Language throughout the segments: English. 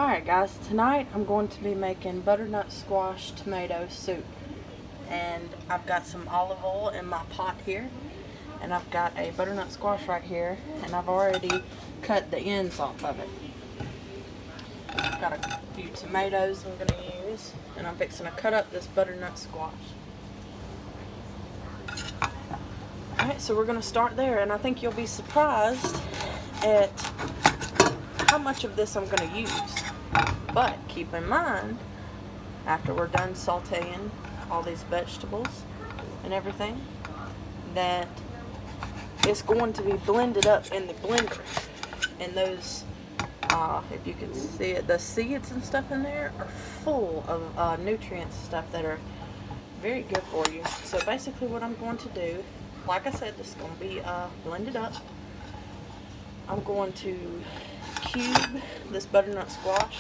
Alright guys, tonight I'm going to be making butternut squash tomato soup. And I've got some olive oil in my pot here. And I've got a butternut squash right here. And I've already cut the ends off of it. I've got a few tomatoes I'm going to use. And I'm fixing to cut up this butternut squash. Alright, so we're going to start there. And I think you'll be surprised at how much of this I'm going to use. But keep in mind, after we're done sauteing all these vegetables and everything, that it's going to be blended up in the blender. And those, if you can see it, the seeds and stuff in there are full of nutrients and stuff that are very good for you. So basically what I'm going to do, like I said, this is going to be blended up. I'm going to cube this butternut squash.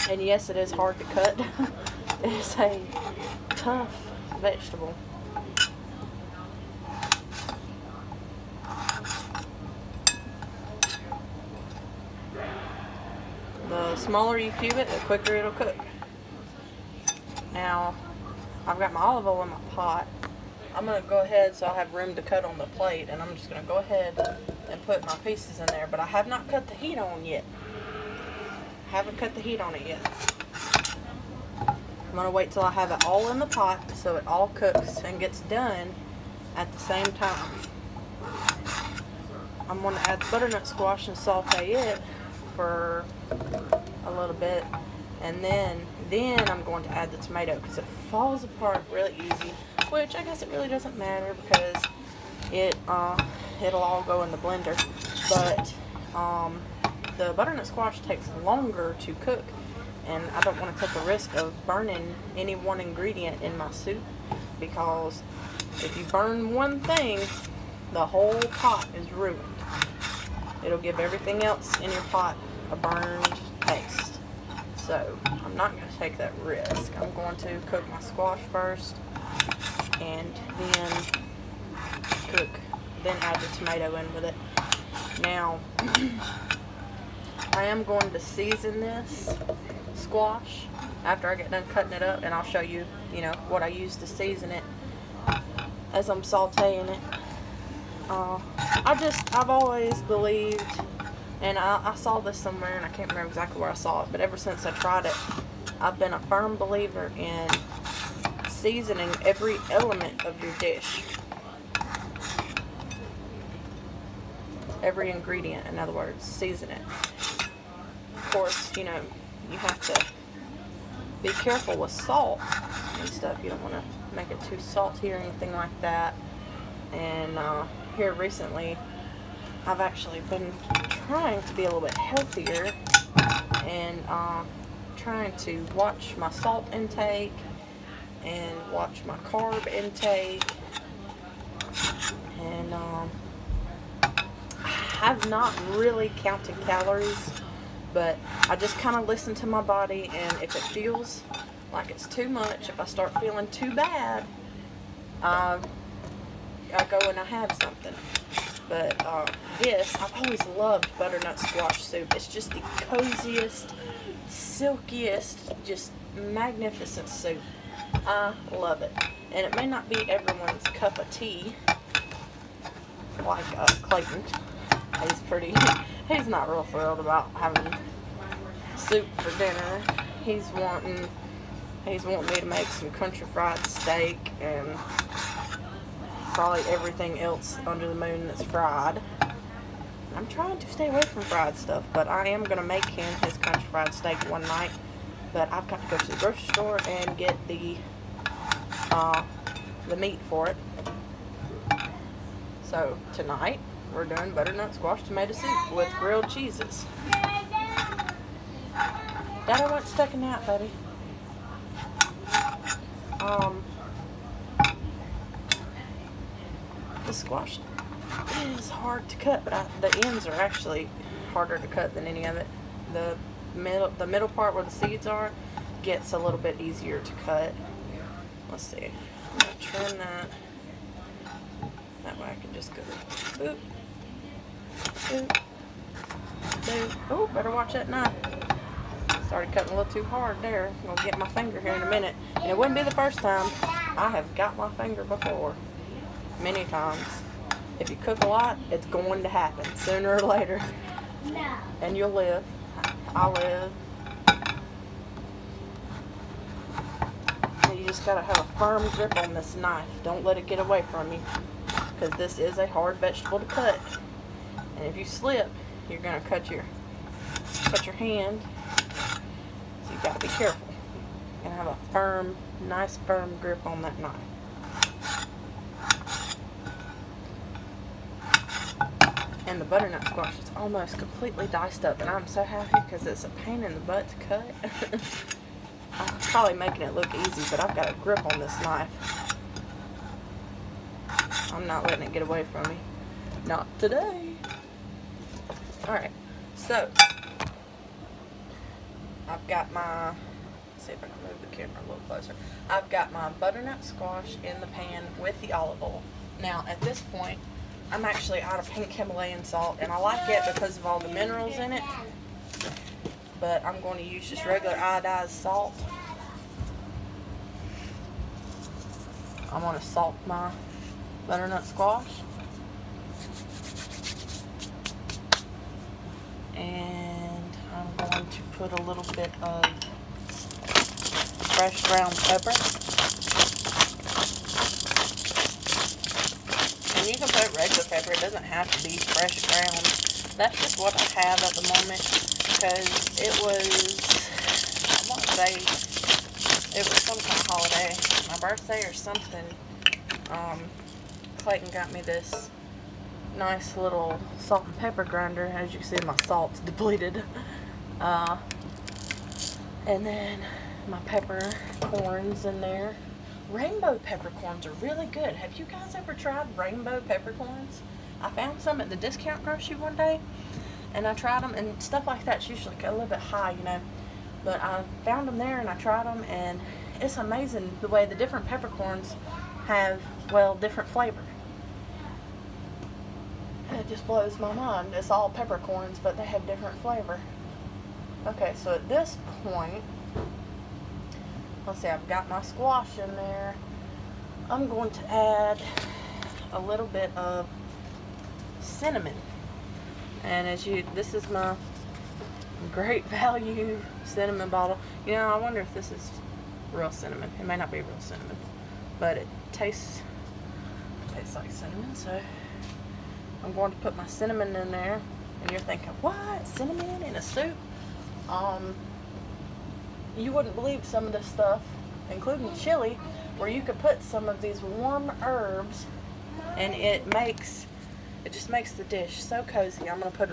And yes, it is hard to cut. It is a tough vegetable. The smaller you cube it, the quicker it'll cook. Now, I've got my olive oil in my pot. I'm going to go ahead so I have room to cut on the plate, and I'm just going to go ahead and put my pieces in there. But I have not cut the heat on yet. Haven't cut the heat on it yet. I'm going to wait till I have it all in the pot so it all cooks and gets done at the same time. I'm going to add the butternut squash and saute it for a little bit, and then I'm going to add the tomato because it falls apart really easy, which I guess it really doesn't matter because it'll all go in the blender. But the butternut squash takes longer to cook, and I don't want to take the risk of burning any one ingredient in my soup, because if you burn one thing, the whole pot is ruined. It'll give everything else in your pot a burned taste. So I'm not going to take that risk. I'm going to cook my squash first, and then add the tomato in with it. Now, I am going to season this squash after I get done cutting it up, and I'll show you, what I use to season it as I'm sauteing it. I've always believed, and I saw this somewhere, and I can't remember exactly where I saw it, but ever since I tried it, I've been a firm believer in seasoning every element of your dish. Every ingredient, in other words, season it. Of course, you have to be careful with salt and stuff. You don't want to make it too salty or anything like that. And here recently, I've actually been trying to be a little bit healthier and trying to watch my salt intake and watch my carb intake. And I have not really counted calories, but I just kind of listen to my body, and if it feels like it's too much, if I start feeling too bad, I go and I have something. But I've always loved butternut squash soup. It's just the coziest, silkiest, just magnificent soup. I love it. And it may not be everyone's cup of tea, like Clayton. He's not real thrilled about having soup for dinner. He's wanting me to make some country fried steak and probably everything else under the moon that's fried. I'm trying to stay away from fried stuff, but I am going to make him his country fried steak one night. But I've got to go to the grocery store and get the meat for it. So tonight, we're doing butternut squash tomato soup with grilled cheeses. Daddy went stuck in that, buddy. The squash is hard to cut, but the ends are actually harder to cut than any of it. The middle part where the seeds are gets a little bit easier to cut. Let's see. I'm going to trim that. That way I can just go boop, boop, boop. Oh, better watch that knife. Started cutting a little too hard there. I'm gonna get my finger here in a minute. And it wouldn't be the first time. I have got my finger before. Many times. If you cook a lot, it's going to happen sooner or later. No. And you'll live. I'll live. You just gotta have a firm grip on this knife. Don't let it get away from you, because this is a hard vegetable to cut. And if you slip, you're gonna cut your hand. So you gotta be careful. You're gonna have a firm, nice firm grip on that knife. And the butternut squash is almost completely diced up, and I'm so happy because it's a pain in the butt to cut. I'm probably making it look easy, but I've got a grip on this knife. I'm not letting it get away from me. Not today. Alright, so I've got my, let's see if I can move the camera a little closer. I've got my butternut squash in the pan with the olive oil. Now, at this point, I'm actually out of pink Himalayan salt, and I like it because of all the minerals in it. But I'm going to use just regular iodized salt. I'm going to salt my butternut squash. And I'm going to put a little bit of fresh ground pepper. And you can put regular pepper. It doesn't have to be fresh ground. That's just what I have at the moment. Because it was, I want to say, it was some kind of holiday, my birthday or something. Clayton got me this nice little salt and pepper grinder. As you can see, my salt's depleted. And then my peppercorns in there. Rainbow peppercorns are really good. Have you guys ever tried rainbow peppercorns? I found some at the discount grocery one day. And I tried them, and stuff like that's usually a little bit high, you know. But I found them there, and I tried them, and it's amazing the way the different peppercorns have, well, different flavor. It just blows my mind. It's all peppercorns, but they have different flavor. Okay, so at this point, let's see, I've got my squash in there. I'm going to add a little bit of cinnamon. And this is my Great Value cinnamon bottle. You know, I wonder if this is real cinnamon. It may not be real cinnamon, but it tastes like cinnamon. So I'm going to put my cinnamon in there. And you're thinking, what? Cinnamon in a soup? You wouldn't believe some of this stuff, including chili, where you could put some of these warm herbs, and it just makes the dish so cozy. I'm going to put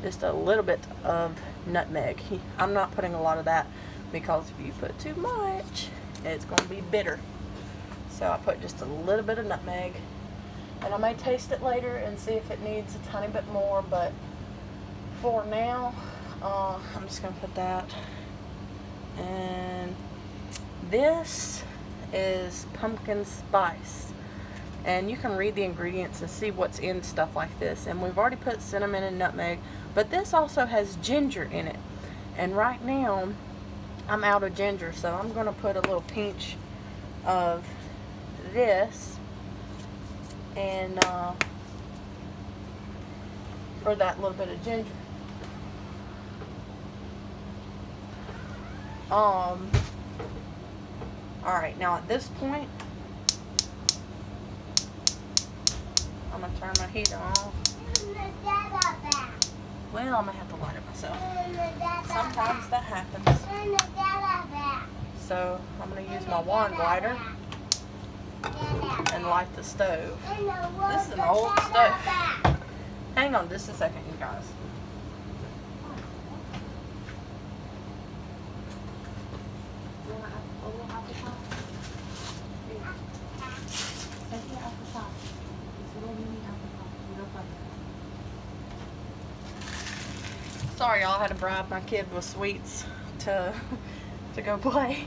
just a little bit of nutmeg. I'm not putting a lot of that because if you put too much, it's going to be bitter. So I put just a little bit of nutmeg, and I may taste it later and see if it needs a tiny bit more, but for now, I'm just going to put that. And this is pumpkin spice. And you can read the ingredients and see what's in stuff like this. And we've already put cinnamon and nutmeg, but this also has ginger in it. And right now, I'm out of ginger, so I'm going to put a little pinch of this and for that little bit of ginger. Alright, now at this point, I'm going to turn my heat on. Well, I'm going to have to light it myself. Sometimes that happens. So, I'm going to use my wand lighter and light the stove. This is an old stove. Hang on just a second, you guys. Sorry, y'all, I had to bribe my kid with sweets to go play.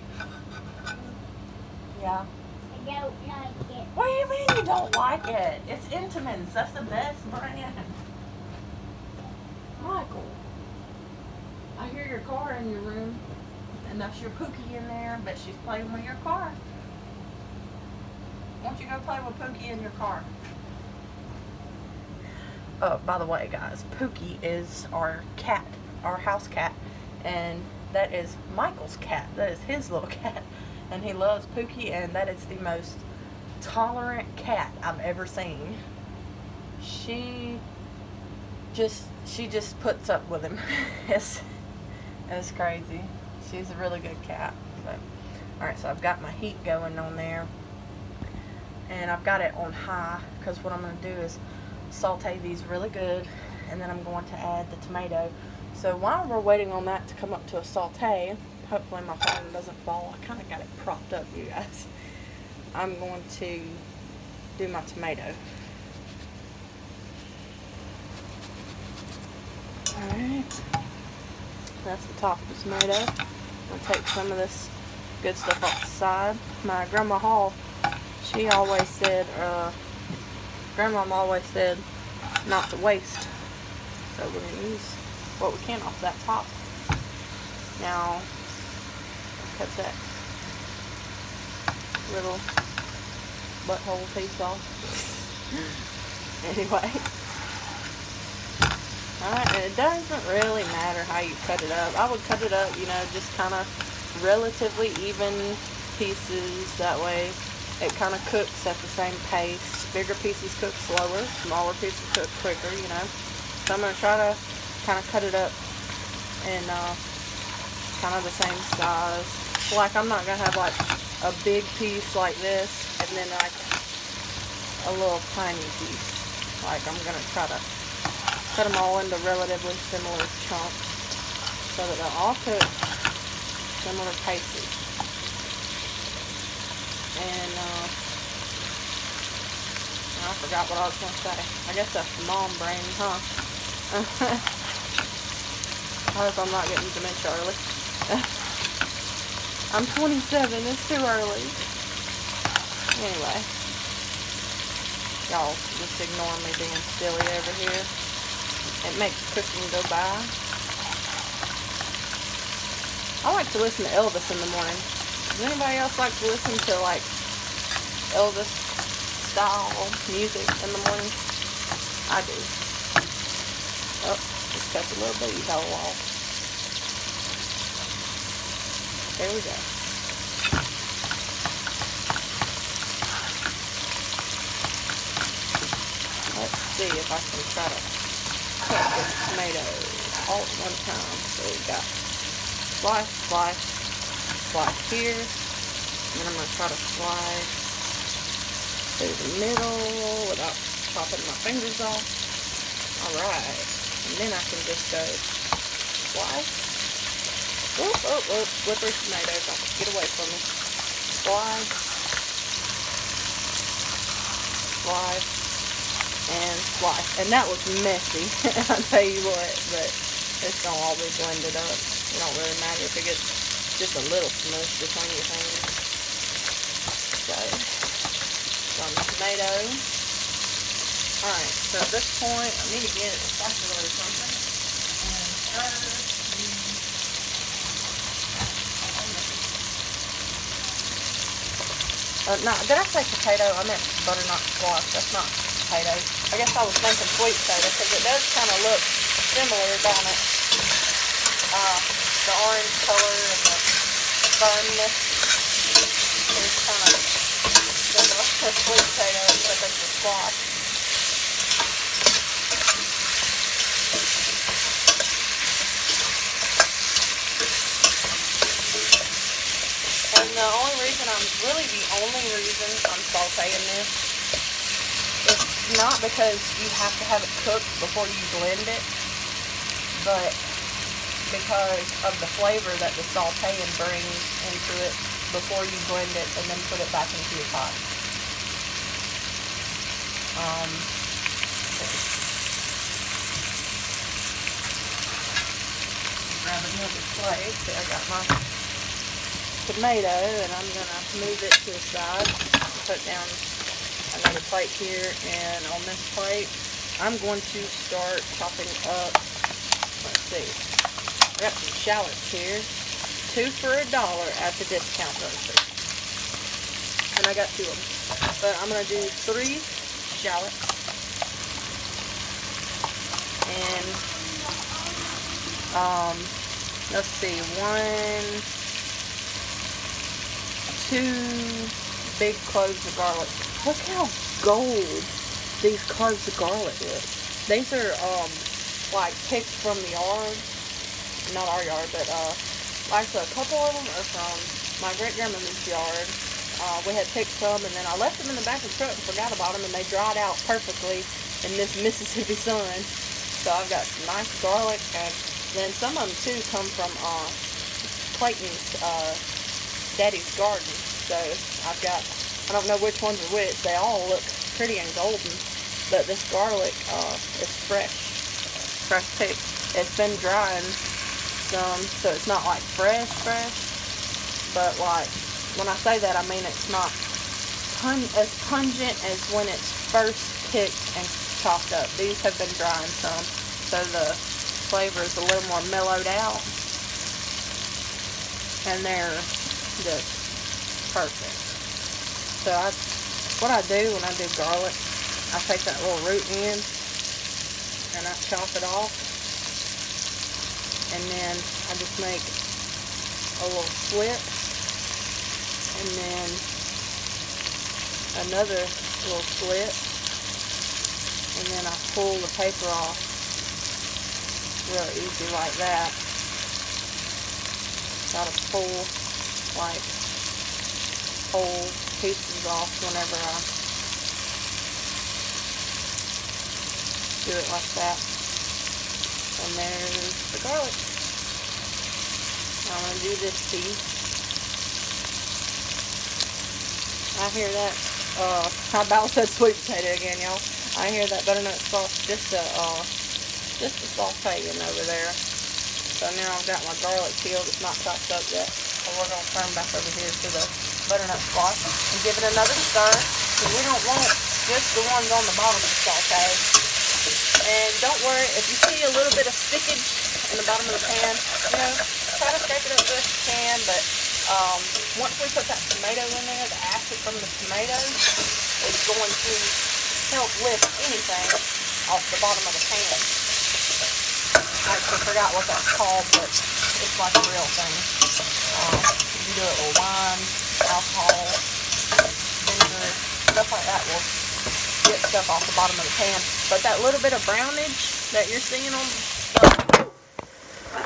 Yeah. I don't like it. What do you mean you don't like it? It's Intamin's. That's the best brand. Michael, I hear car in your room, and that's your Pookie in there, but she's playing with your car. Why don't you go play with Pookie in your car? Oh, by the way, guys, Pookie is our cat, our house cat, and that is Michael's cat. That is his little cat, and he loves Pookie, and that is the most tolerant cat I've ever seen. She just puts up with him. it's crazy. She's a really good cat. So, alright, so I've got my heat going on there, and I've got it on high because what I'm going to do is saute these really good, and then I'm going to add the tomato. So while we're waiting on that to come up to a saute, hopefully my phone doesn't fall. I kind of got it propped up, you guys. I'm going to do my tomato. Alright, that's the top of the tomato. I'm going to take some of this good stuff off the side. My Grandma Hall, she always said, Grandma always said not to waste. So we're going to use what we can off that top. Now, cut that little butthole piece off. Anyway. Alright, and it doesn't really matter how you cut it up. I would cut it up, you know, just kind of relatively even pieces. That way it kind of cooks at the same pace. Bigger pieces cook slower, smaller pieces cook quicker, you know. So I'm going to try to kind of cut it up in kind of the same size. Like, I'm not going to have like a big piece like this and then like a little tiny piece. Like, I'm going to try to cut them all into relatively similar chunks so that they'll all cook similar paces. And I forgot what I was going to say. I guess that's mom brain, huh? I hope I'm not getting dementia early. I'm 27, it's too early. Anyway, y'all just ignore me being silly over here. It makes cooking go by. I like to listen to Elvis in the morning. Does anybody else like to listen to like Elvis style music in the morning? I do. Oh, just cut the little booty hole off. There we go. Let's see if I can try to cut this tomato all at one time. So we got slice, slice, slice here. And then I'm going to try to slice through the middle without chopping my fingers off. Alright. And then I can just go slice. Whoop, whoop, whoop. Slippery tomatoes. Get away from me. Slice. Slice. And slice. And that was messy. I'll tell you what. But it's going to all be blended up. It don't really matter if it gets just a little smush between your fingers. So, some tomato. Alright, so at this point, I need to get a spatula or something. And first, no, did I say potato? I meant butternut squash. That's not potatoes. I guess I was thinking sweet potato because it does kind of look similar, don't it? The orange color and the firmness is kind of similar to sweet potato, except it's a squash. And the only reason I'm sauteing this is not because you have to have it cooked before you blend it, but because of the flavor that the sauteing brings into it before you blend it and then put it back into your pot. Grab another plate. See, I got my tomato, and I'm going to move it to the side. Put down another plate here, and on this plate, I'm going to start chopping up, let's see, got some shallots here. 2 for $1 at the discount grocery. And I got 2 of them. But I'm going to do 3 shallots. And, let's see, 2 big cloves of garlic. Look how gold these cloves of garlic look. These are, like picked from the yard. Not our yard, but, like a couple of them are from my great-grandmother's yard. We had picked some, and then I left them in the back of the truck and forgot about them, and they dried out perfectly in this Mississippi sun. So I've got some nice garlic, and then some of them too come from Clayton's daddy's garden. So I've got, I don't know which ones are which. They all look pretty and golden, but this garlic is fresh picked. It's been drying some, so it's not like fresh, but like, when I say that, I mean it's not as pungent as when it's first picked and chopped up. These have been drying some, so the flavor is a little more mellowed out, and they're just perfect. So what I do when I do garlic, I take that little root end and I chop it off, and then I just make a little slit, and then another little slit, and then I pull the paper off real easy like that. Gotta pull like whole pieces off whenever I do it like that. And there's the garlic. I'm gonna do this piece. I hear that, I about said sweet potato again, y'all. I hear that butternut sauce just a sauteing over there. So now I've got my garlic peeled. It's not chopped up yet. So we're going to turn back over here to the butternut squash and give it another stir. Because we don't want just the ones on the bottom to saute. And don't worry, if you see a little bit of stickage in the bottom of the pan, you know, try to scrape it up as best you can. But once we put that tomato in there, the acid from the tomato is going to help lift anything off the bottom of the pan. I actually forgot what that's called, but it's like a real thing. You do it with wine, alcohol, vinegar, stuff like that will get stuff off the bottom of the pan. But that little bit of brownage that you're seeing on the...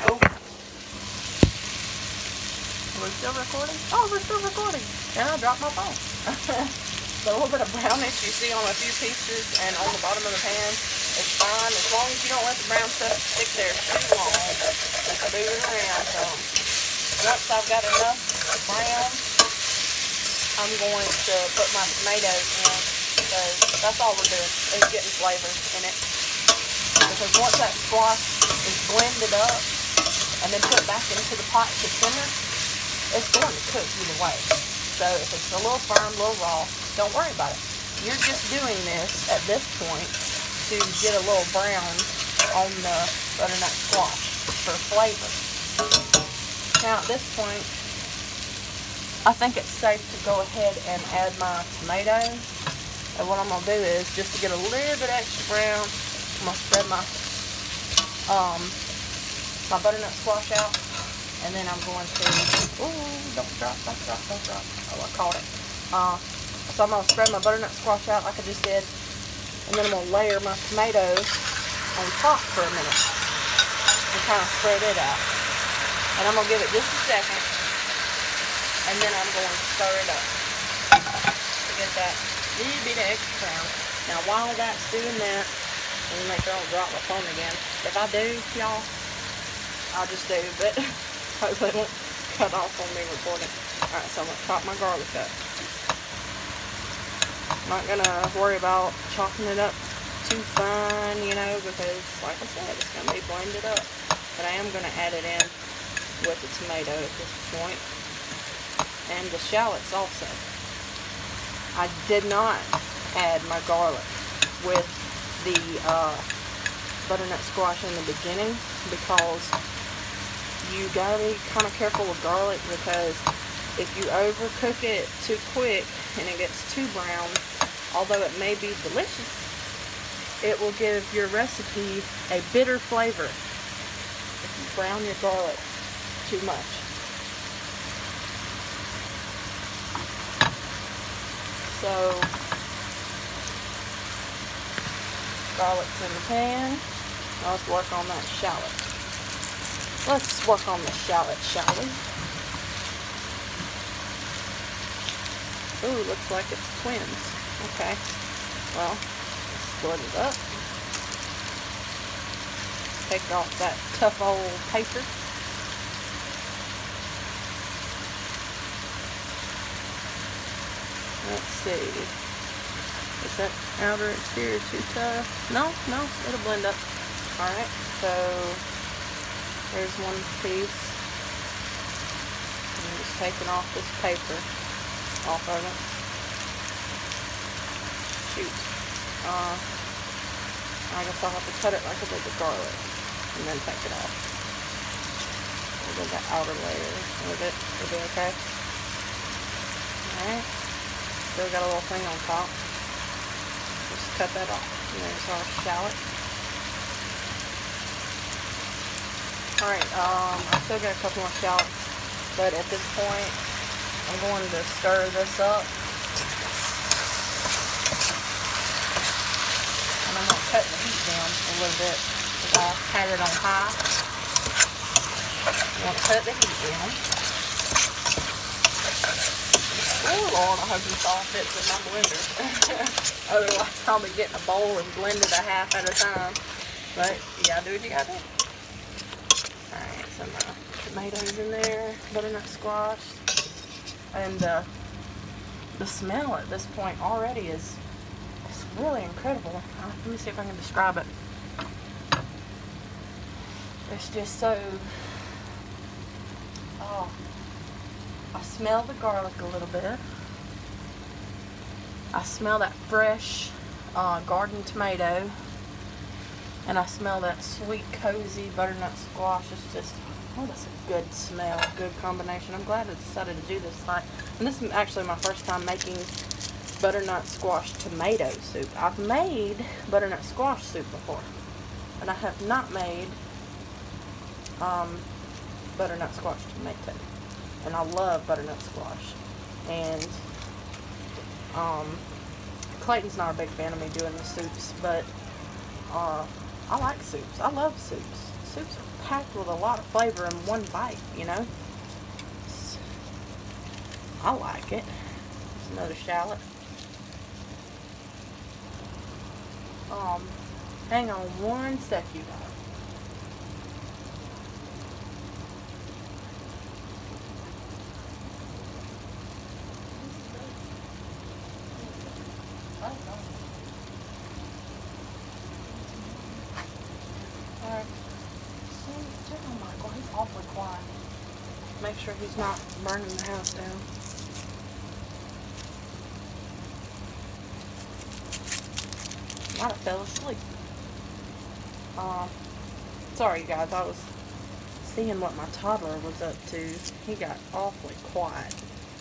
Oh. We're still recording? Oh, we're still recording. And I dropped my phone. The little bit of brownish you see on a few pieces and on the bottom of the pan is fine, as long as you don't let the brown stuff stick there too long. Just move it around some. Once I've got enough brown, I'm going to put my tomatoes in, because that's all we're doing, is getting flavor in it. Because once that squash is blended up and then put back into the pot to simmer, it's going to cook either way. So if it's a little firm, a little raw, don't worry about it. You're just doing this at this point to get a little brown on the butternut squash for flavor. Now at this point, I think it's safe to go ahead and add my tomatoes. And what I'm going to do is, just to get a little bit extra brown, I'm going to spread my my butternut squash out. And then I'm going to, ooh, don't drop. Oh, I caught it. So I'm going to spread my butternut squash out like I just did. And then I'm going to layer my tomatoes on top for a minute. And kind of spread it out. And I'm going to give it just a second. And then I'm going to stir it up to get that little bit of extra brown. Now while that's doing that, let me make sure I don't drop my phone again. If I do, y'all, I'll just do, but hopefully it won't cut off on me recording. Alright, so I'm going to chop my garlic up. I'm not going to worry about chopping it up too fine, you know, because like I said, it's going to be blended up. But I am going to add it in with the tomato at this point. And the shallots also. I did not add my garlic with the butternut squash in the beginning, because you gotta be kind of careful with garlic, because if you overcook it too quick and it gets too brown, although it may be delicious, it will give your recipe a bitter flavor if you brown your garlic too much. So, garlic's in the pan. Now let's work on that shallot. Let's work on the shallot, shall we? Ooh, looks like it's twins. Okay. Well, let's split it up. Take off that tough old paper. Let's see. Is that outer exterior too tough? No, it'll blend up. Alright, so there's one piece. I'm just taking off this paper off of it. Shoot. I guess I'll have to cut it like I did the garlic and then take it off. We'll get that outer layer of it. It'll be okay. Alright. Still got a little thing on top. Just cut that off. And there's our shallot. Alright, I still got a couple more shallots, but at this point, I'm going to stir this up. And I'm going to cut the heat down a little bit, because I had it on high. I'm going to cut the heat down. Oh Lord, I hope this all fits in my blender. Otherwise, I'll be getting a bowl and blend it a half at a time. But you gotta do what you gotta do. Alright, some tomatoes in there, butternut squash. And the smell at this point already is really incredible. Let me see if I can describe it. It's just so... Oh. I smell the garlic a little bit. I smell that fresh garden tomato. And I smell that sweet, cozy butternut squash. It's just, oh, that's a good smell, good combination. I'm glad I decided to do this night. And this is actually my first time making butternut squash tomato soup. I've made butternut squash soup before, and I have not made butternut squash tomato. And I love butternut squash. And Clayton's not a big fan of me doing the soups, but I like soups. I love soups. Soups are packed with a lot of flavor in one bite, you know. I like it. There's another shallot. Hang on one sec, you guys. Alright. Oh my God, he's awfully quiet. Make sure he's not burning the house down. Might have fell asleep. Sorry you guys, I was seeing what my toddler was up to. He got awfully quiet.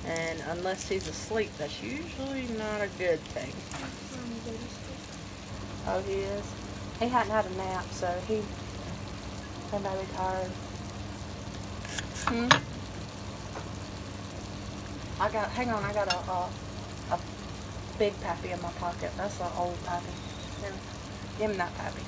And unless he's asleep, that's usually not a good thing. Oh, he is? He hadn't had a nap, so he may be tired. Hang on, I got a big pappy in my pocket. That's an old pappy. Here, give him that pappy.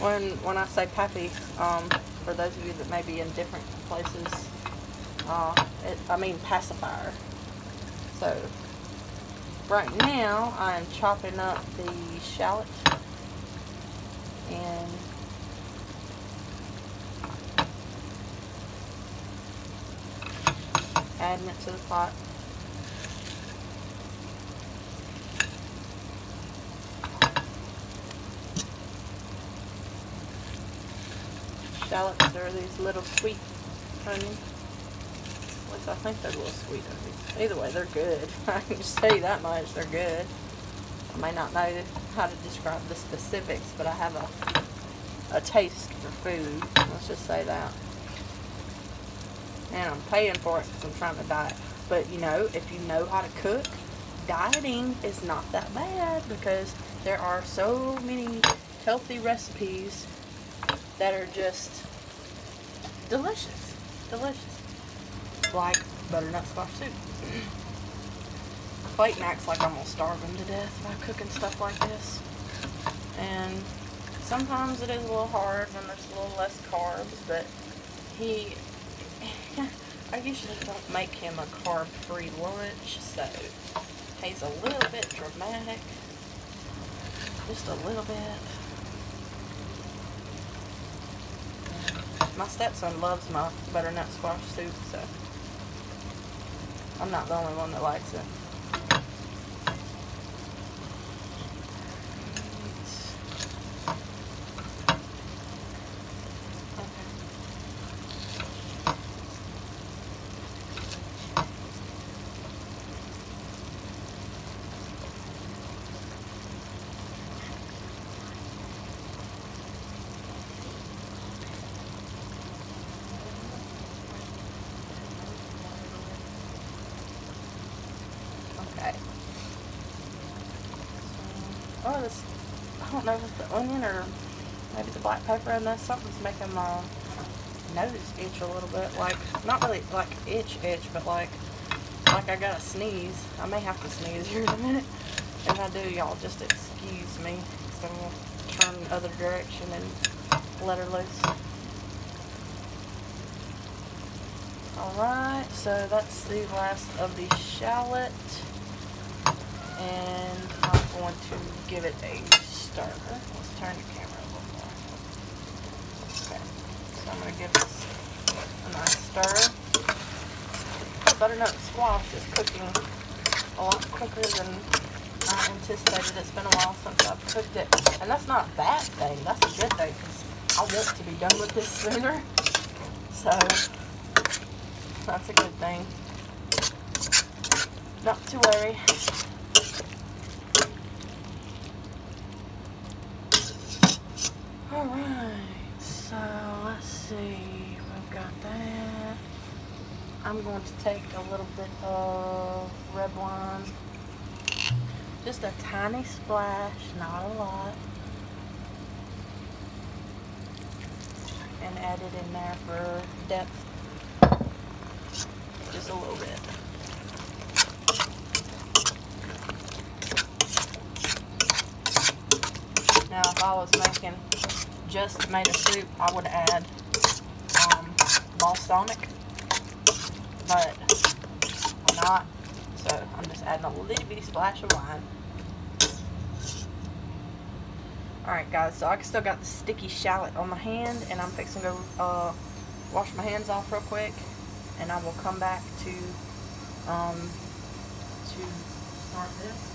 When I say pappy, for those of you that may be in different places, I mean pacifier. So, right now, I'm chopping up the shallot and adding it to the pot. Shallots are these little sweet onions. At least I think they're little sweet onions. Either way, they're good. I can just tell you that much, they're good. I may not know how to describe the specifics, but I have a a taste for food. Let's just say that. And I'm paying for it because I'm trying to diet. But you know, if you know how to cook, dieting is not that bad because there are so many healthy recipes that are just delicious. Delicious. Like butternut squash soup. Clayton acts like I'm gonna starve him to death by cooking stuff like this. And sometimes it is a little hard when there's a little less carbs, but I usually don't make him a carb-free lunch, so he's a little bit dramatic. Just a little bit. My stepson loves my butternut squash soup, so I'm not the only one that likes it. Okay. Oh, this, I don't know if it's the onion or maybe the black pepper in this. Something's making my nose itch a little bit. Like, not really like itch, but like I gotta sneeze. I may have to sneeze here in a minute. If I do, y'all just excuse me. So I'm gonna turn the other direction and let her loose. Alright, so that's the last of the shallot. And I'm going to give it a stir. Let's turn the camera a little more. Okay, so I'm going to give this a nice stir. The butternut squash is cooking a lot quicker than I anticipated. It's been a while since I've cooked it. And that's not a bad thing. That's a good thing because I want to be done with this sooner. So that's a good thing. Not to worry. Alright, so let's see, we've got that. I'm going to take a little bit of red wine, just a tiny splash, not a lot, and add it in there for depth, just a little bit. Now if I was making just tomato soup, I would add balsamic, but I'm not, so I'm just adding a little bitty splash of wine. Alright guys, so I still got the sticky shallot on my hand, and I'm fixing to go wash my hands off real quick, and I will come back to start this.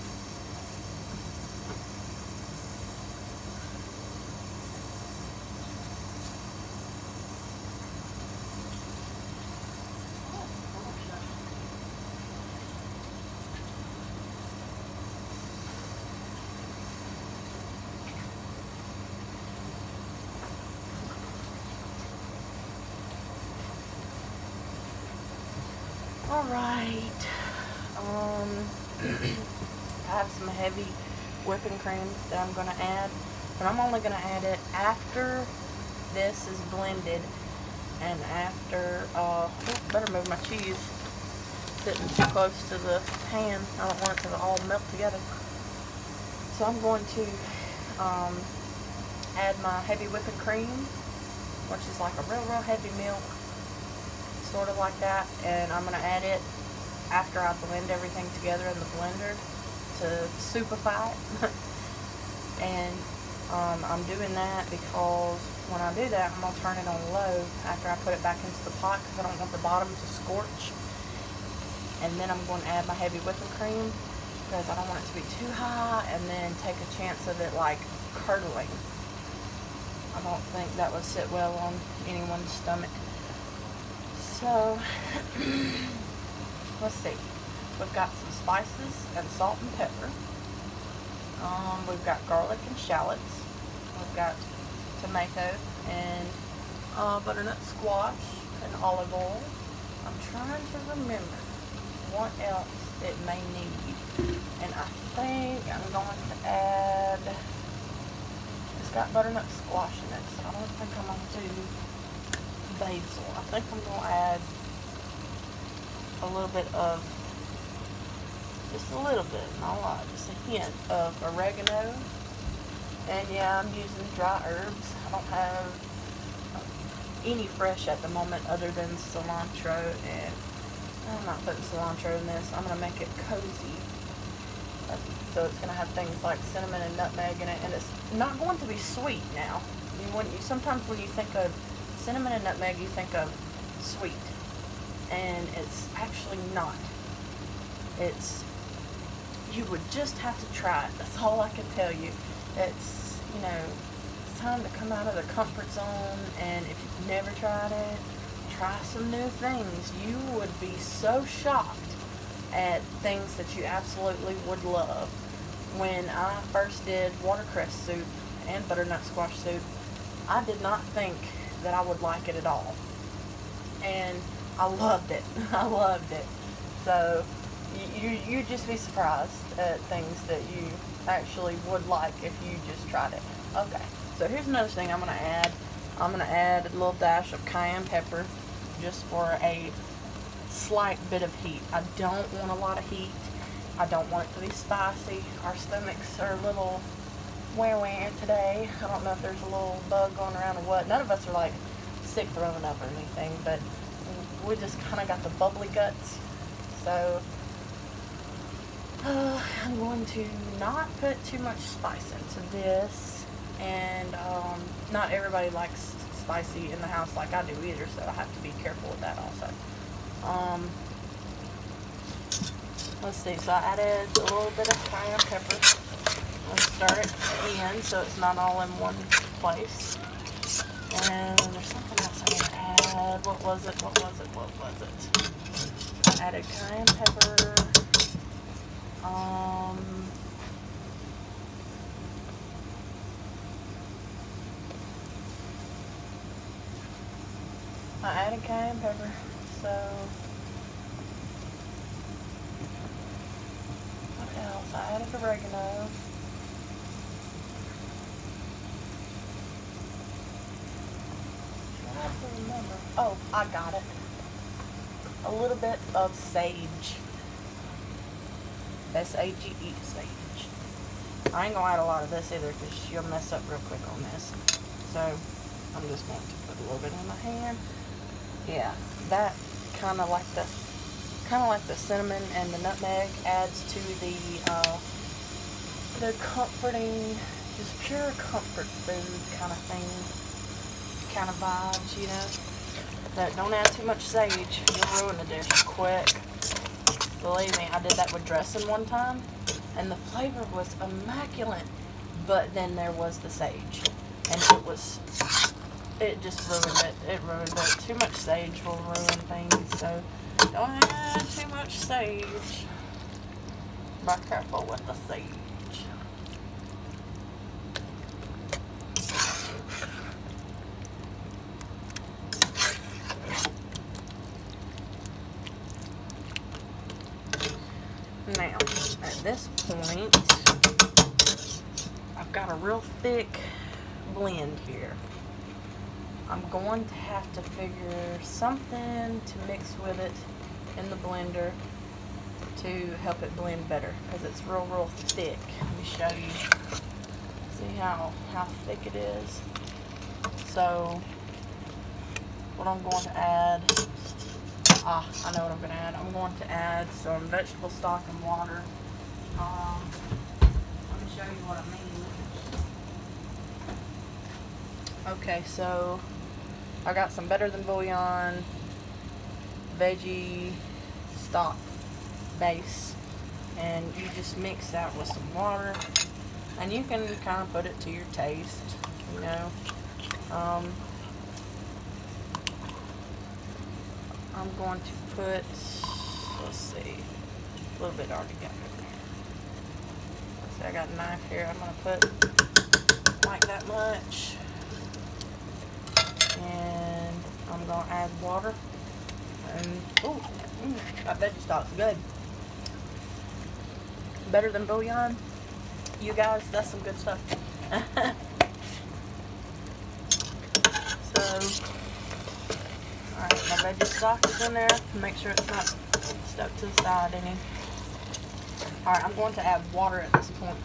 Alright, I have some heavy whipping cream that I'm going to add, but I'm only going to add it after this is blended and after, better move my cheese, sitting too close to the pan. I don't want it to all melt together. So I'm going to add my heavy whipping cream, which is like a real heavy milk, sort of like that, and I'm going to add it after I blend everything together in the blender to soupify it. And I'm doing that because when I do that, I'm going to turn it on low after I put it back into the pot because I don't want the bottom to scorch. And then I'm going to add my heavy whipping cream because I don't want it to be too high and then take a chance of it like curdling. I don't think that would sit well on anyone's stomach. So, let's see. We've got some spices and salt and pepper. We've got garlic and shallots. We've got tomato and butternut squash and olive oil. I'm trying to remember what else it may need. And I think I'm going to add, it's got butternut squash in it, so I don't think I'm going to do basil. I think I'm going to add a little bit of, just a little bit, not a lot, just a hint of oregano. And yeah, I'm using dry herbs. I don't have any fresh at the moment other than cilantro, and I'm not putting cilantro in this. I'm going to make it cozy. So it's going to have things like cinnamon and nutmeg in it, and it's not going to be sweet now. Sometimes when you think of cinnamon and nutmeg, you think of sweet, and it's actually not. You would just have to try it. That's all I can tell you. It's, it's time to come out of the comfort zone, and if you've never tried it, try some new things. You would be so shocked at things that you absolutely would love. When I first did watercress soup and butternut squash soup, I did not think that I would like it at all. And I loved it. I loved it. So you'd just be surprised at things that you actually would like if you just tried it. Okay, so here's another thing I'm going to add. I'm going to add a little dash of cayenne pepper just for a slight bit of heat. I don't want a lot of heat. I don't want it to be spicy. Our stomachs are a little wah today. I don't know if there's a little bug going around or what. None of us are like sick throwing up or anything, but we just kind of got the bubbly guts. So I'm going to not put too much spice into this, and not everybody likes spicy in the house like I do either, so I have to be careful with that also. Let's see, so I added a little bit of cayenne pepper. Let's stir it in so it's not all in one place. And there's something else I want to add. What was it? I added cayenne pepper. I added cayenne pepper, so what else? I added oregano. I have to remember. Oh, I got it. A little bit of sage. S-A-G-E, sage. I ain't gonna add a lot of this either because you'll mess up real quick on this. So I'm just going to put a little bit in my hand. Yeah, that kind of like the cinnamon and the nutmeg adds to the comforting, just pure comfort food kind of thing, kind of vibes, But don't add too much sage. You'll ruin the dish quick. Believe me, I did that with dressing one time, and the flavor was immaculate. But then there was the sage, and it just ruined it. It ruined it. Too much sage will ruin things, so don't add too much sage. Be careful with the sage. Now, at this point, I've got a real thick blend here. I'm going to have to figure something to mix with it in the blender to help it blend better, because it's real thick. Let me show you. See how thick it is. So what I'm going to add, I know what I'm going to add. I'm going to add some vegetable stock and water. Let me show you what I mean. Okay, so I got some Better Than Bouillon veggie stock base, and you just mix that with some water, and you can kind of put it to your taste, you know. I'm going to put, let's see, a little bit already got it. Let's see, I got a knife here. I'm going to put like that much. I'm gonna add water. And that veggie stock's good. Better than bouillon. You guys, that's some good stuff. So, alright, my veggie stock is in there. Make sure it's not stuck to the side any. Alright, I'm going to add water at this point.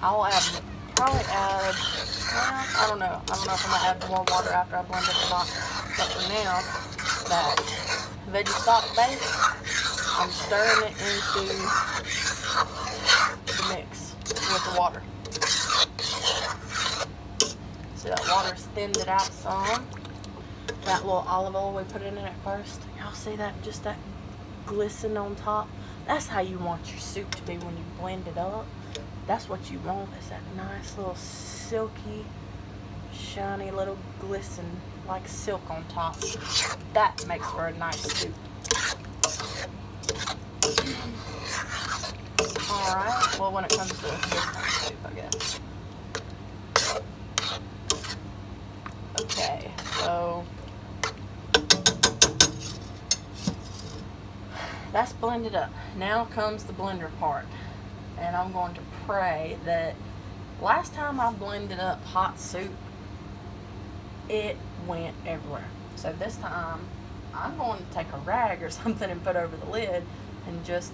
I'll probably add, well, I don't know if I'm going to add more water after I blend it or not. But for now, that veggie stock base, I'm stirring it into the mix with the water. See, that water's thinned it out some. That little olive oil we put in it at first, y'all see that, just that glisten on top? That's how you want your soup to be when you blend it up. That's what you want, is that nice little silky, shiny little glisten, like silk on top. That makes for a nice soup. Alright, well, when it comes to this kind of soup, I guess. Okay, so that's blended up. Now comes the blender part. And I'm going to pray that last time I blended up hot soup, it went everywhere. So this time, I'm going to take a rag or something and put over the lid and just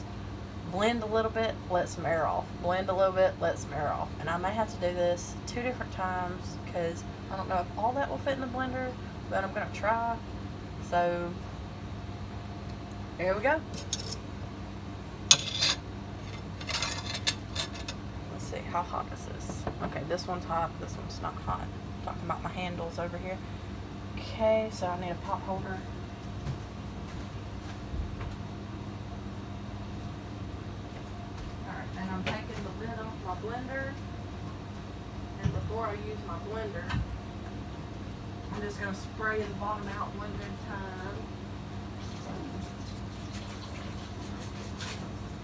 blend a little bit, let some air off. Blend a little bit, let some air off. And I may have to do this 2 different times because I don't know if all that will fit in the blender, but I'm going to try. So, here we go. See, how hot is this? Okay, this one's hot, this one's not hot. I'm talking about my handles over here. Okay, so I need a pot holder. Alright, and I'm taking the lid off my blender. And before I use my blender, I'm just going to spray the bottom out one good time.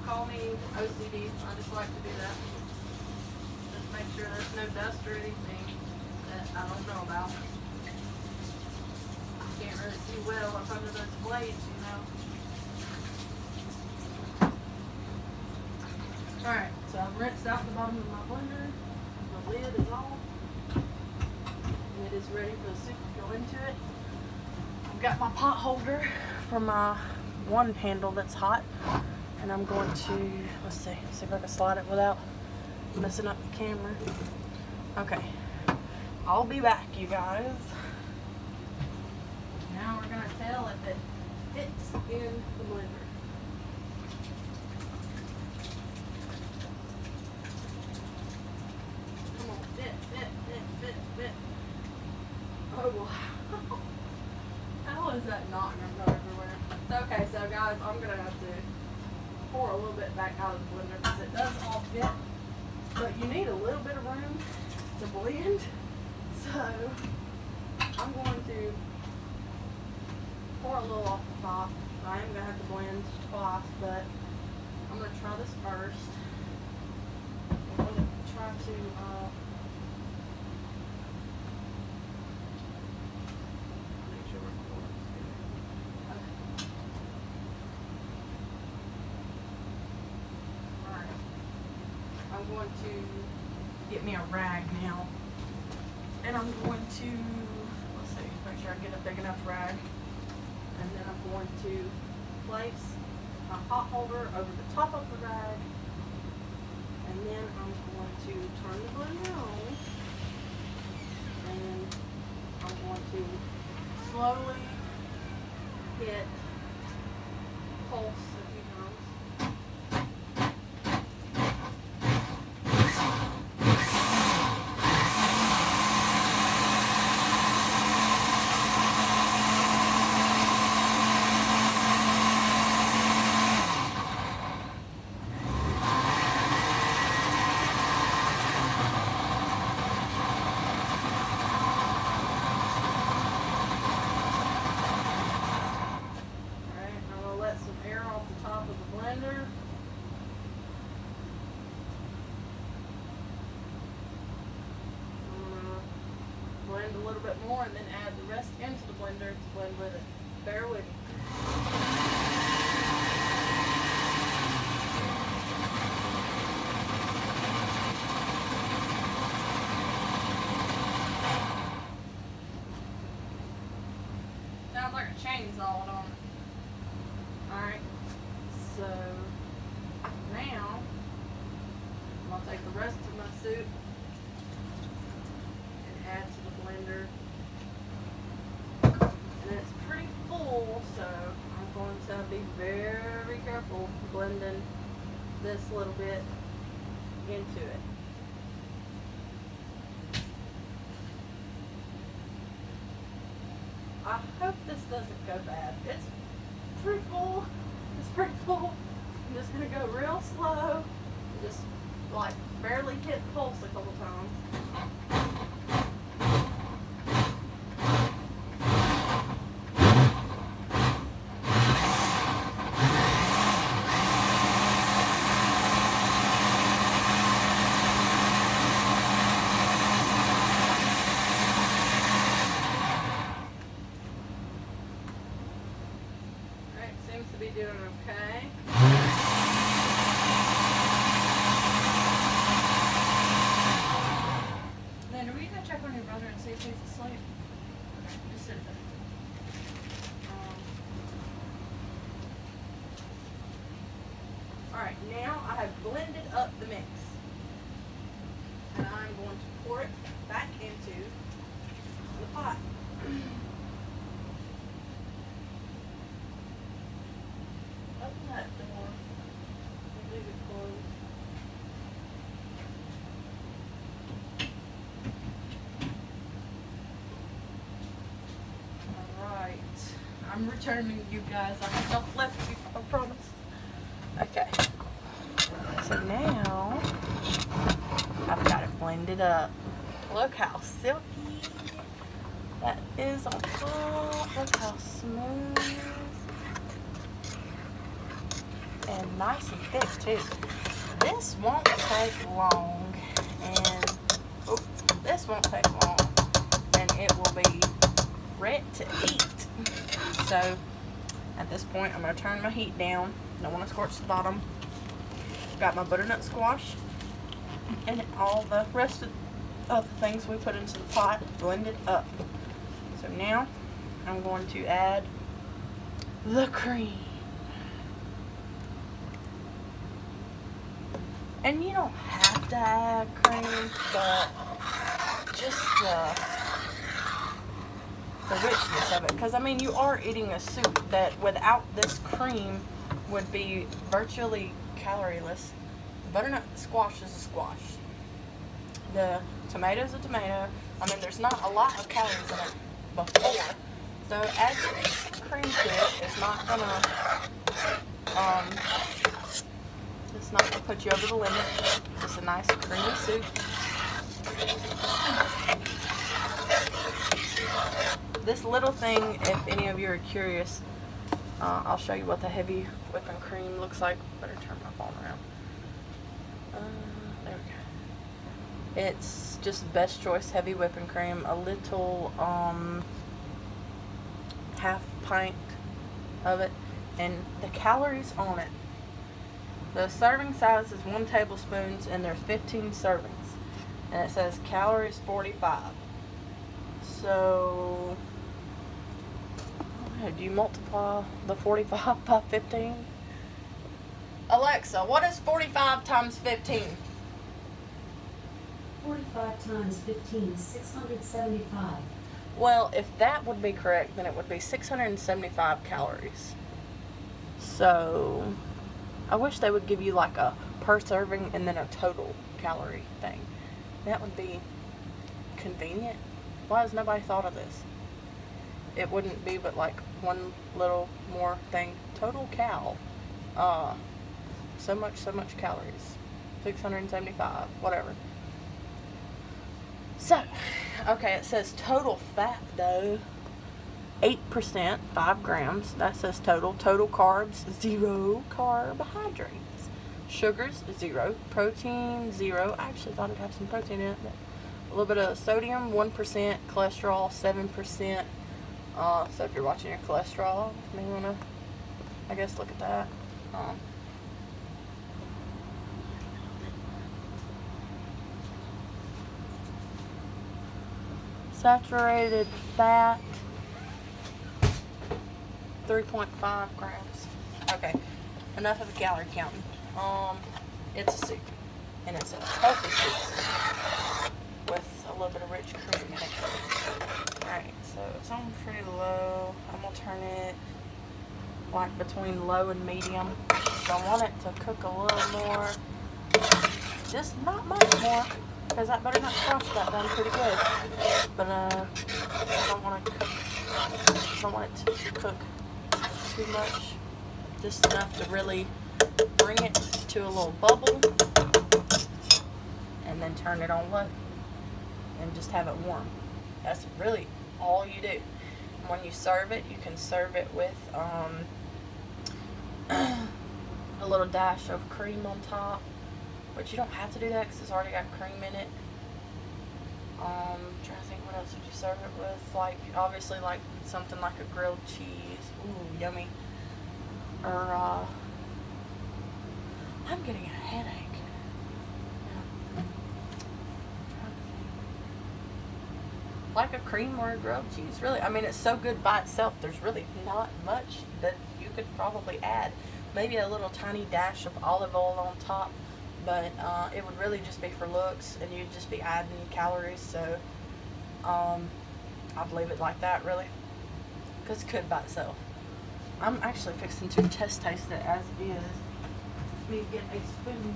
Call me OCD, I just like to do that. Make sure there's no dust or anything that I don't know about. Can't really see well up under those blades, you know. Alright, so I've rinsed out the bottom of my blender. The lid is off. And it is ready for the soup to go into it. I've got my pot holder for my one handle that's hot. And I'm going to, let's see if I can slide it without messing up the camera. Okay, I'll be back, you guys. Now we're gonna tell if it fits in the blender. Come on, fit. Oh wow. How is that not gonna go everywhere? It's okay, so guys, I'm gonna have to pour a little bit back out of the blender because it does all fit. But you need a little bit of room to blend, so I'm going to pour a little off the top. I am going to have to blend twice, but I'm going to try this first. I'm going to try to make sure we're pouring. Okay. Alright. I'm going to get me a rag now. And I'm going to, let's see, make sure I get a big enough rag. And then I'm going to place my pot holder over the top of the rag. And then I'm going to turn the blender on. And I'm going to slowly hit pulse a few times. a little bit more and then add the rest into the blender to blend with it. Bear with me. Sounds like a chainsaw, don't it? Alright, so now I'm going to take the rest of my soup and add to the blender. And it's pretty full, so I'm going to be very careful blending this little bit into it. I hope this doesn't go bad. It's pretty full. It's pretty full. I'm just going to go real slow. Just like barely hit pulse a couple times. Seems to be doing okay. Then are we gonna check on your brother and see if he's asleep? Okay, just sit there. Alright, now I have blended up the mix. And I'm going to pour it back into the pot. Open that door. Leave it closed. Alright. I'm returning you guys. I don't left you, I promise. Okay. So now I've got it blended up. Look how silky that is on top. Look how smooth. And nice and thick too. This won't take long, and this won't take long, and it will be ready to eat. So at this point, I'm going to turn my heat down. Don't want to scorch the bottom. Got my butternut squash and all the rest of the things we put into the pot blended up. So now I'm going to add the cream. And you don't have to add cream, but just the richness of it. Because, I mean, you are eating a soup that without this cream would be virtually calorieless. The butternut squash is a squash. The tomato is a tomato. I mean, there's not a lot of calories in it before. So adding cream to it is not gonna it's not gonna put you over the limit. Just a nice creamy soup. This little thing, if any of you are curious, I'll show you what the heavy whipping cream looks like. Better turn my phone around. There we go. It's just Best Choice heavy whipping cream. A little half pint of it, and the calories on it. The serving size is 1 tablespoon, and there's 15 servings, and it says calories 45. So do you multiply the 45 by 15? Alexa, what is 45 times 15? 45 times 15 is 675. Well, if that would be correct, then it would be 675 calories. So I wish they would give you like a per serving and then a total calorie thing. That would be convenient. Why has nobody thought of this? It wouldn't be but like one little more thing. Total cal. So much calories. 675, whatever. So, okay, it says total fat though. 8%, 5 grams. That says total. Total carbs, 0 carbohydrates. Sugars, 0. Protein, 0. I actually thought it'd have some protein in it, but A little bit of sodium, 1%, cholesterol, 7%. So if you're watching your cholesterol, you may want to, I guess, look at that. Saturated fat, 3.5 grams. Okay, enough of the calorie counting. It's a soup, and it's a healthy soup with a little bit of rich cream in it. Alright, so it's on pretty low. I'm gonna turn it like between low and medium. So I want it to cook a little more, just not much more, because that butternut squash got done pretty good. But I don't want it to cook too much. Just enough to really bring it to a little bubble, and then turn it on low, and just have it warm. That's really all you do. And when you serve it, you can serve it with a little dash of cream on top, but you don't have to do that because it's already got cream in it. I'm trying to think, what else would you serve it with? Like, obviously, like something like a grilled cheese. Ooh, yummy. Or I'm getting a headache. Like a cream or a grilled cheese, really. I mean, it's so good by itself. There's really not much that you could probably add. Maybe a little tiny dash of olive oil on top, but it would really just be for looks, and you'd just be adding calories. So I'd leave it like that, really, because it's good by itself. I'm actually fixing to taste it as is. Let me get a spoon.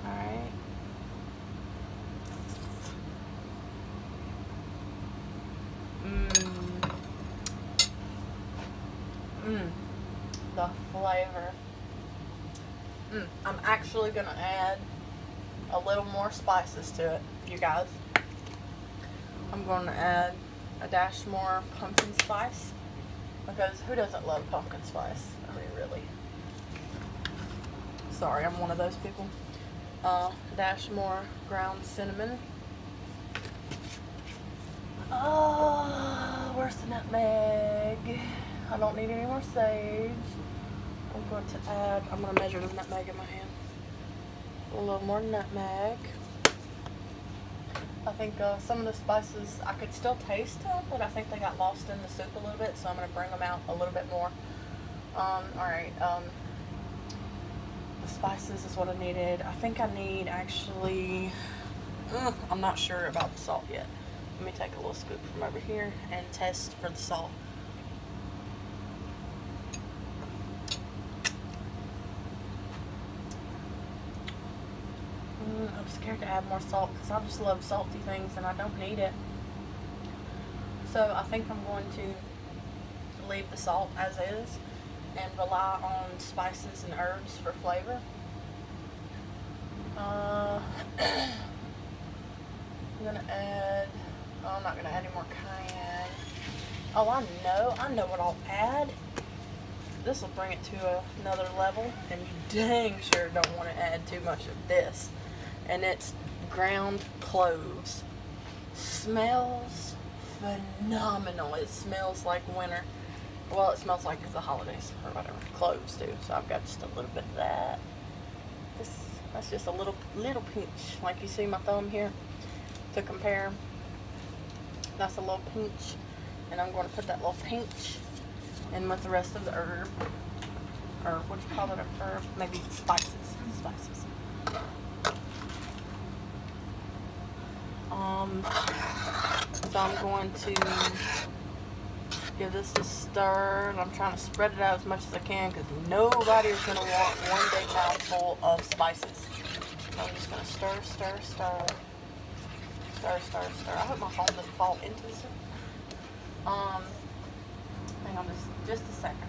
Alright. The flavor. I'm actually gonna add a little more spices to it, you guys. I'm gonna add a dash more pumpkin spice, because who doesn't love pumpkin spice? I mean, really. Sorry, I'm one of those people. A dash more ground cinnamon. Oh, where's the nutmeg? I don't need any more sage. I'm going to measure the nutmeg in my hand. A little more nutmeg. I think some of the spices, I could still taste them, but I think they got lost in the soup a little bit, so I'm going to bring them out a little bit more. Alright, the spices is what I needed. I think I need, actually, I'm not sure about the salt yet. Let me take a little scoop from over here and test for the salt. I'm scared to add more salt because I just love salty things and I don't need it. So I think I'm going to leave the salt as is and rely on spices and herbs for flavor. I'm gonna add, I'm not gonna add any more cayenne. Oh, I know what I'll add. This will bring it to another level, and you dang sure don't want to add too much of this. And it's ground cloves. Smells phenomenal. It smells like winter. Well, it smells like the holidays or whatever. Cloves do. So I've got just a little bit of that. That's just a little pinch, like you see my thumb here. To compare, that's a little pinch, and I'm going to put that little pinch in with the rest of the herb, or what do you call it, a herb? Maybe spices. So I'm going to give this a stir, and I'm trying to spread it out as much as I can because nobody is going to want one big mouthful of spices. So I'm just going to stir. I hope my phone doesn't fall into this. Hang on just a second.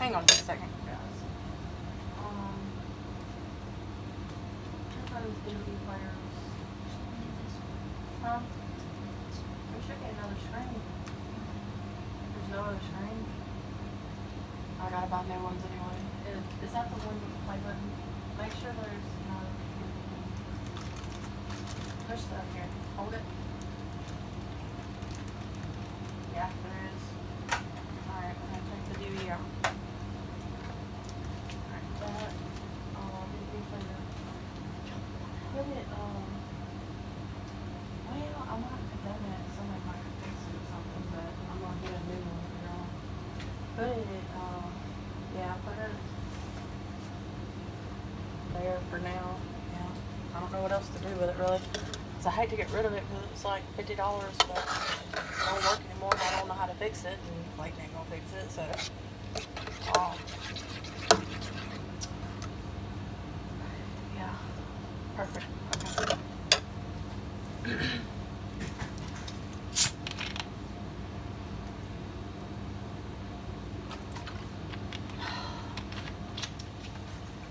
hang on just a second. Guys. Sometimes DVD players. Huh? We should get another screen. There's no other screen. I gotta buy new ones anyway. Is that the one with the play button? Make sure there's no. Push that here. Hold it. Yeah, there is. Alright, I'm gonna take the DVD out. Alright, that DVD player. Put it well, I might have done that. Somebody might have fixed it or something, but I'm gonna get a new one later on. Put it yeah, put it There for now. Yeah. I don't know what else to do with it really. So I hate to get rid of it because it's like $50, but it don't work anymore. And I don't know how to fix it, and Clayton ain't gonna fix it. So, yeah, perfect. Okay.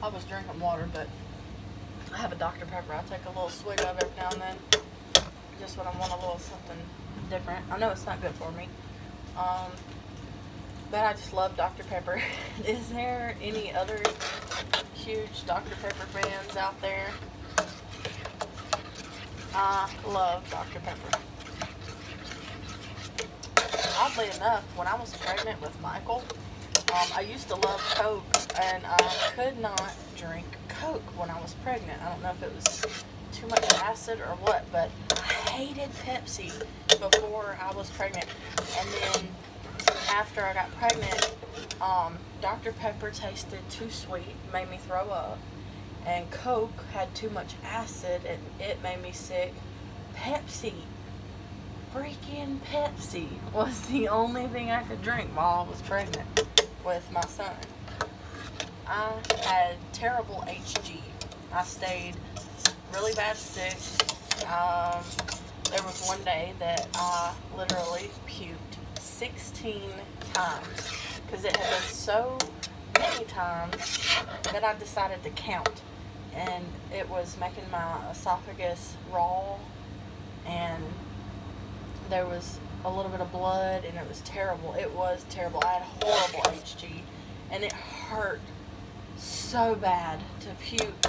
I was drinking water, but I have a Dr. Pepper. I take a little swig of every now and then, just when I want a little something different. I know it's not good for me, but I just love Dr. Pepper. Is there any other huge Dr. Pepper fans out there? I love Dr. Pepper. Oddly enough, when I was pregnant with Michael, I used to love Coke, and I could not drink Coke when I was pregnant. I don't know if it was too much acid or what, but I hated Pepsi before I was pregnant. And then after I got pregnant, Dr. Pepper tasted too sweet, made me throw up, and Coke had too much acid and it made me sick. Freaking Pepsi was the only thing I could drink while I was pregnant with my son. I had terrible HG. I stayed really bad sick. There was one day that I literally puked 16 times because it had been so many times that I decided to count, and it was making my esophagus raw, and there was a little bit of blood, and it was terrible. It was terrible. I had horrible HG, and it hurt so bad to puke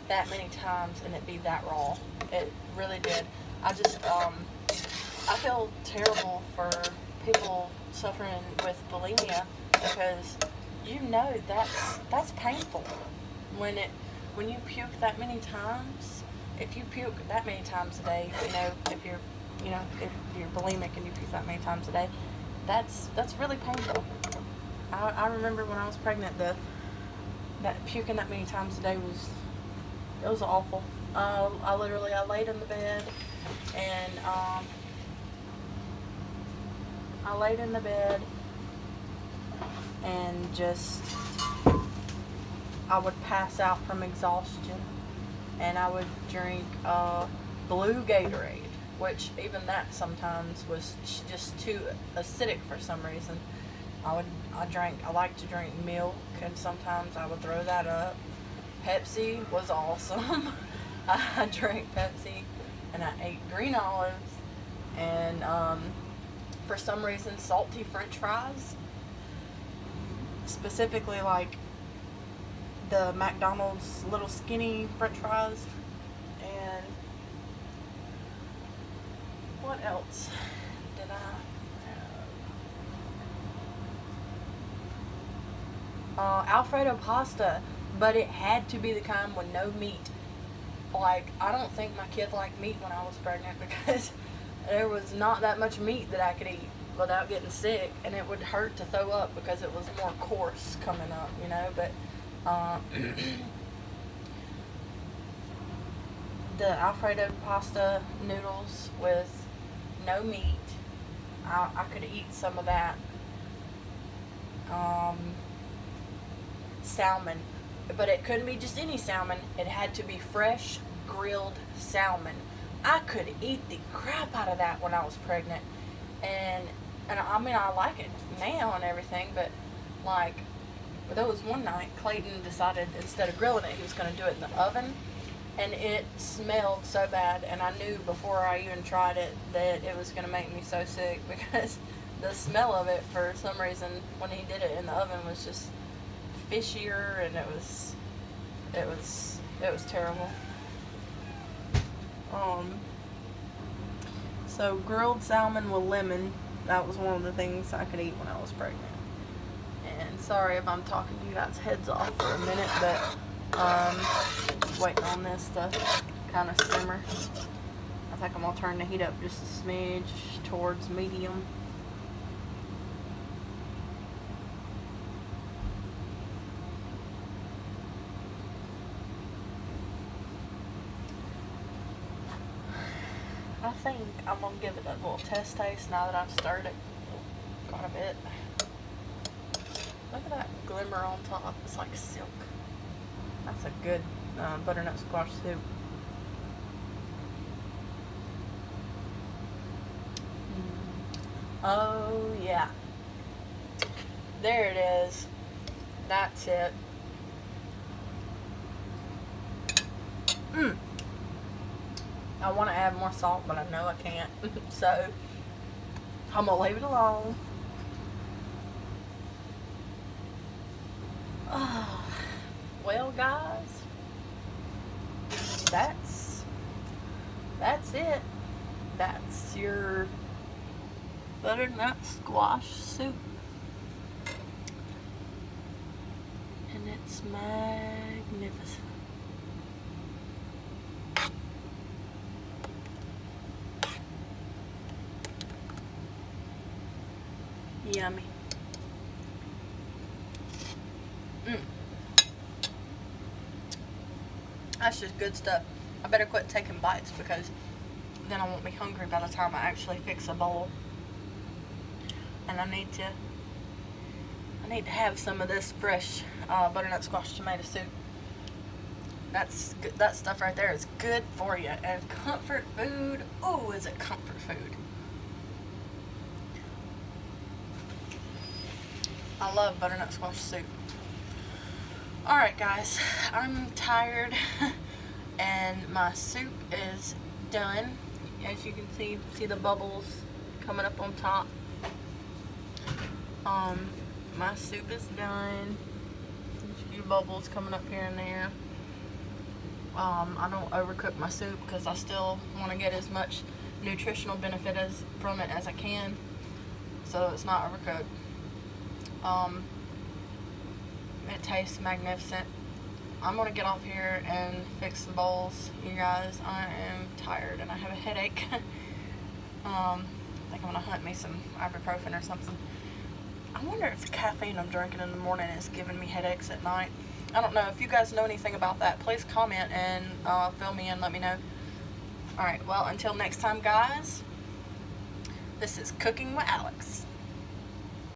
that many times and it be that raw. It really did. I just, I feel terrible for people suffering with bulimia, because you know that's painful. When you puke that many times, if you puke that many times a day, if you're bulimic and you puke that many times a day, that's really painful. I remember when I was pregnant, that puking that many times a day was awful. I laid in the bed, and just I would pass out from exhaustion, and I would drink blue Gatorade, which even that sometimes was just too acidic for some reason. I like to drink milk, and sometimes I would throw that up. Pepsi was awesome. I drank Pepsi, and I ate green olives, and for some reason salty French fries, specifically like the McDonald's little skinny French fries. And what else did I have? Alfredo pasta, but it had to be the kind with no meat. Like, I don't think my kid liked meat when I was pregnant, because there was not that much meat that I could eat without getting sick, and it would hurt to throw up because it was more coarse coming up, but the Alfredo pasta noodles with no meat, I could eat some of that. Salmon, but it couldn't be just any salmon. It had to be fresh grilled salmon. I could eat the crap out of that when I was pregnant, and I mean, I like it now and everything, but like But there was one night Clayton decided instead of grilling it, he was going to do it in the oven. And it smelled so bad, and I knew before I even tried it that it was going to make me so sick, because the smell of it, for some reason, when he did it in the oven, was just fishier, and it was terrible. So grilled salmon with lemon, that was one of the things I could eat when I was pregnant. And sorry if I'm talking to you guys' heads off for a minute, but waiting on this to kind of simmer. I think I'm gonna turn the heat up just a smidge towards medium. I think I'm gonna give it a little test taste now that I've stirred it quite a bit. Look at that glimmer on top. It's like silk. That's a good butternut squash soup. Oh yeah. There it is. That's it. I want to add more salt, but I know I can't. So I'm gonna leave it alone. Oh, well, guys, that's it. That's your butternut squash soup, and it's magnificent. Yummy. That's just good stuff. I better quit taking bites, because then I won't be hungry by the time I actually fix a bowl. And I need to have some of this fresh butternut squash tomato soup. That's good. That stuff right there is good for you. And comfort food. Oh, is it comfort food? I love butternut squash soup. Alright guys, I'm tired and my soup is done. As you can see the bubbles coming up on top. My soup is done. There's a few bubbles coming up here and there. I don't overcook my soup because I still want to get as much nutritional benefit from it as I can, so it's not overcooked. It tastes magnificent. I'm gonna get off here and fix the bowls, you guys. I am tired and I have a headache. I think I'm gonna hunt me some ibuprofen or something. I wonder if the caffeine I'm drinking in the morning is giving me headaches at night. I don't know. If you guys know anything about that, please comment and fill me in, let me know. Alright, well, until next time, guys, this is Cooking with Alex.